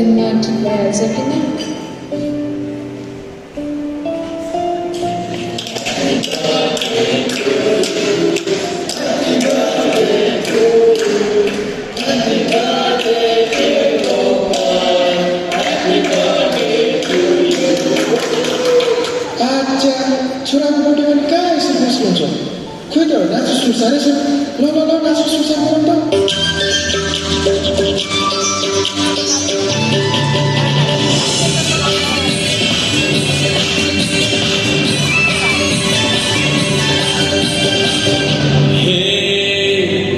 दिनमा ठिक भइहाल्छ किन? छोराको बर्थडे पनि कहाँ यसरी बस्नुहुन्छ? खोइ त नाच्नु सुसारै छ। ल ल ल नाच्नु सुसार गरौँ त।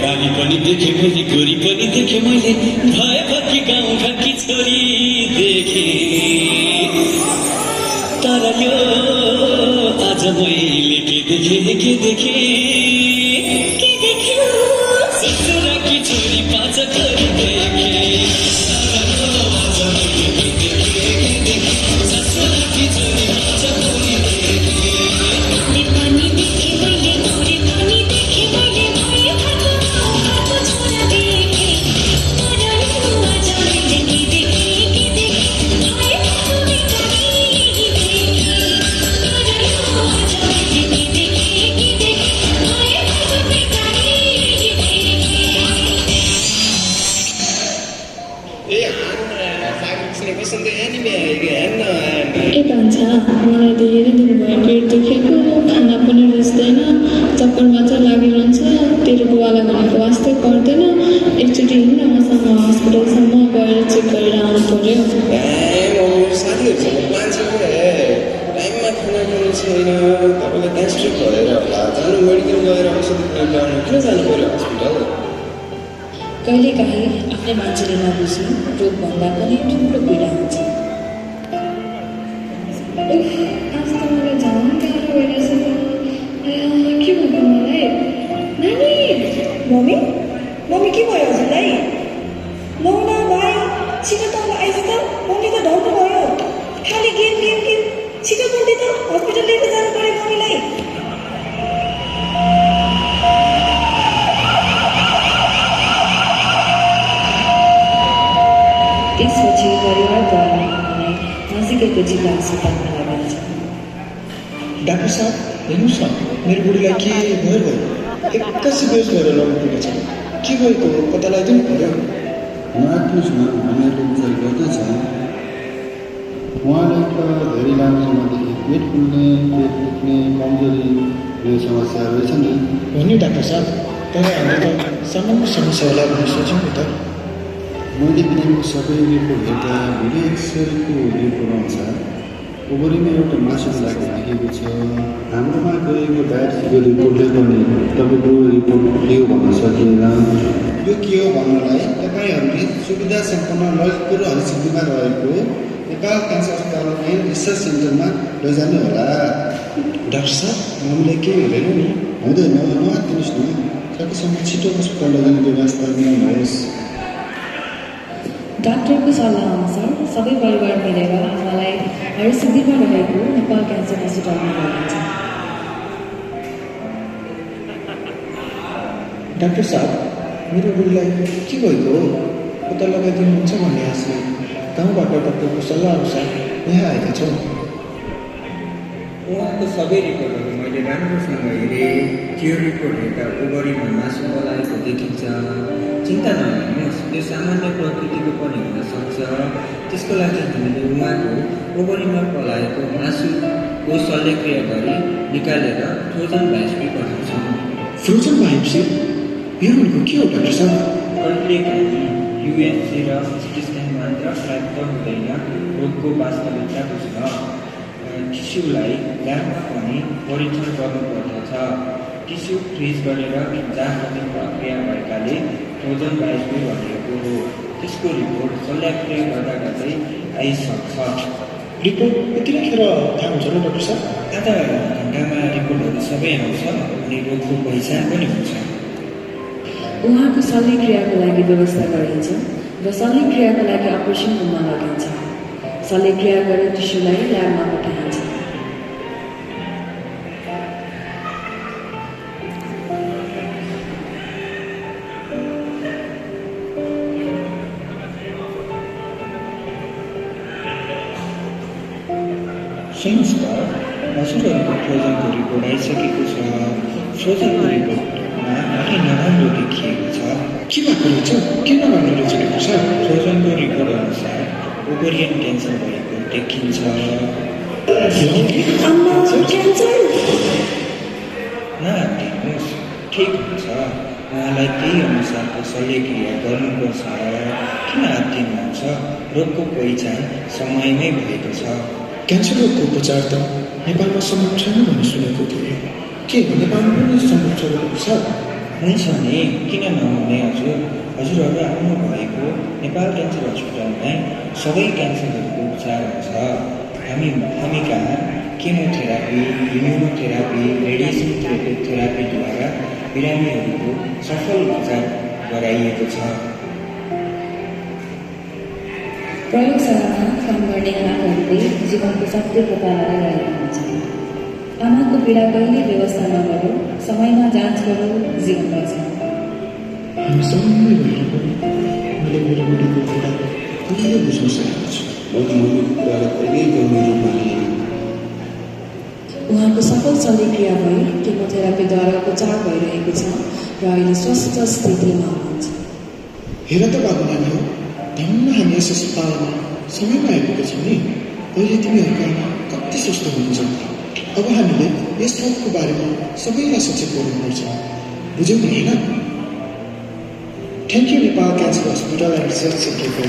गाली पनि देखेँ मैले, गोरी पनि देखेँ मैले, भए फर्की गाउँ घरकी छोरी देखेँ। तर यो आज मैले के देखेँ ससुराकी छोरी पाँच छोरी देखेँ। ससुराकी छोरी पाँच छोरी मलाई धेरै दिन भयो पेट दुखेको, खाना पनि रुच्दैन, चक्कर मात्र लागिरहन्छ। तेरो बुवालाई भनेको वास्तै पर्दैन। एकचोटि हिँड्न मसँग हस्पिटलसम्म गएर चेक गरेर आउनु पर्यो। साथीहरूसँग प्लान छ टाइममा खाना खानु छैन। तपाईँलाई ग्यास्ट्रिक भएर होला, जानु मेडिकल गएर औषधि ल्याउनु। किन जानु पर्यो हस्पिटल? कहिलेकाहीँ आफ्नै मान्छेले नबुझ्नु रोगभन्दा पनि ठुलो पीडा हुन्छ। आज त मलाई झन् गाह्रो भइरहेछ त। के भन्नु मलाई? नानी! मम्मी मम्मी के भयो हजुरलाई? लौ न भाइ, छिटो त आइज त। मम्मी त ढल्नु भयो। खालि गेम गेम गेम। छिटो बन्दी त, हस्पिटल लिएर जानु पर्यो मम्मीलाई। त्यसपछि परिवारद्वारा उहाँलाई नजिकैको जिल्ला अस्पतालमा लगाइन्छ। डाक्टर साहब हेर्नुहोस् न, मेरो बुढीलाई के भयो? एक्कासी बेहोस भएर लग्नु छ। के भएको पत्ता लगाइदिनु पर्यो। नआत्नुहोस् न, हामीहरूले उपचार गर्दैछ। उहाँलाई त धेरै लामो समयदेखि पेट फुल्ने, पेट दुख्ने, कमजोरी यो समस्या रहेछ नि। हो नि डाक्टर साहब, तर हामीले त सामान्य समस्या होला भन्ने सोच्यौँ नि त। मैले किनेको सबै रिपोर्ट हेर्दा भोलि एक्सरेको रिपोर्ट आउँछ। ओभरीमा एउटा मासु राखेको छ। हाम्रोमा गएको बायोप्सीको रिपोर्टले पनि तपाईँको रिपोर्ट के हो भन्न सकिएन। यो के हो भन्नलाई तपाईँहरूले सुविधा सम्पन्न ललितपुर हरिसिद्धीमा रहेको नेपाल क्यान्सर अस्पताल एन्ड रिसर्च सेन्टरमा लैजानु होला। डाक्टर साहब, हामीलाई केही हुँदैन नि? हुँदैन, नआत्नुहोस् न। सकेसम्म छिटो अस्पताल लैजाने व्यवस्था मिलाउनुहोस्। डाक्टरको सल्लाह अनुसार सबै परिवार मिलेर आमालाई हरिसिद्धीमा रहेको नेपाल क्यान्सर अस्पतालमा लगिन्छ। डाक्टर साहब, मेरो बुढीलाई के भएको हो? पत्ता लगाइदिनुहुन्छ भन्ने आशा गाउँबाट डाक्टरको सल्लाह अनुसार यहाँ आएका छौँ। उहाँको सबै रिपोर्टहरू मैले राम्रोसँग हेरेँ। त्यो रिपोर्ट हेर्दा ओभरीमा मासु पलाएको देखिन्छ। चिन्ता नगर्नुहोस्, यो सामान्य प्रकृतिको पनि हुन सक्छ। त्यसको लागि हामीले उहाँको ओभरीमा पलाएको मासुको शल्यक्रिया गरी निकालेर फ्रोजन बायोप्सी पठाउँछौँ। Frozen biopsy? यो भनेको के हो डाक्टर साहब? कहिलेकाहीँ युएसजी र सिटी स्क्यान मात्र प्राप्त हुँदैन रोगको वास्तविकता बुझ्न। टिस्युलाई ल्याबमा पनि परीक्षण गर्नुपर्दछ। टिस्यु फ्रिज गरेर जाँच्ने प्रक्रिया भएकाले फ्रोजन बायोप्सी भनिएको हो। त्यसको रिपोर्ट शल्यक्रिया गर्दा गर्दै आइसक्छ। रिपोर्ट यतिखेर थाहा हुन्छ र डाक्टर साहब? आधा घन्टामा रिपोर्टहरू सबै आउँछ अनि रोगको पहिचान पनि हुन्छ। उहाँको शल्यक्रियाको लागि व्यवस्था गरिन्छ र शल्यक्रियाको लागि अपरेसन रुममा लगिन्छ। शल्यक्रिया गरेर टिस्युलाई ल्याबमा पठाइन्छ। नमस्कार, हजुरहरूको फ्रोजनको रिपोर्ट आइसकेको छ। फ्रोजनको रिपोर्टमा अलि नराम्रो देखिएको छ। के भएको रहेछ? के नराम्रो रहेछ डाक्टर साहब? फ्रोजनको रिपोर्ट अनुसार ओभरियन क्यान्सर भएको देखिन्छ। आम्मा क्यान्सर नआत्तिनुहोस्, ठिक हुन्छ। उहाँलाई त्यही अनुसारको शल्यक्रिया गर्नुपर्छ। किन आत्तिनुहुन्छ? रोगको पहिचान समयमै भएको छ। क्यान्सर रोगको उपचार त नेपालमा सम्भव छैन भन्ने सुनेको थिएँ। के नेपालमा पनि सम्भव छ डाक्टर साहब? हुन्छ नि, किन नहुने हजुर? हजुरहरू आउनुभएको नेपाल क्यान्सर हस्पिटलमै सबै क्यान्सरहरूको उपचार हुन्छ। हामी कहाँ केमोथेरापी, इम्युनोथेरापी, रेडिएसन थेरापीद्वारा बिरामीहरूको सफल उपचार गराइएको छ। प्रयोगशालामा काम गर्ने आमाहरूले जीवनको सत्य पत्ता लगाइरहेका हुन्छन्। आमाको पीडा कहिले व्यवस्था नगरौँ, समयमा जाँच गरौँ, जीवन बच्छ। हामी सबैले भएर पनि मैले मेरो बुढीको कुरा कहिले बुझ्न सकेको छु। मैले मुलीको कुरालाई कहिल्यै गम्भीर रूपमा लिएन। उहाँको सफल शल्यक्रिया भई केमोथेरापीद्वारा उपचार भइरहेको छ र अहिले स्वस्थ स्थितिमा हुनुहुन्छ। हेर त बाबु नानी हो, धन्न हामी यस अस्पतालमा समयमा आइपुगेको छौँ नि। अहिले तिमीहरूको आमा कति स्वस्थ हुनुहुन्छ। अब हामीले यस रोगको बारेमा सबैलाई सचेत गर्नुपर्छ, बुझ्यौ नि होइन? Thank you Nepal Cancer Hospital and Research Centre for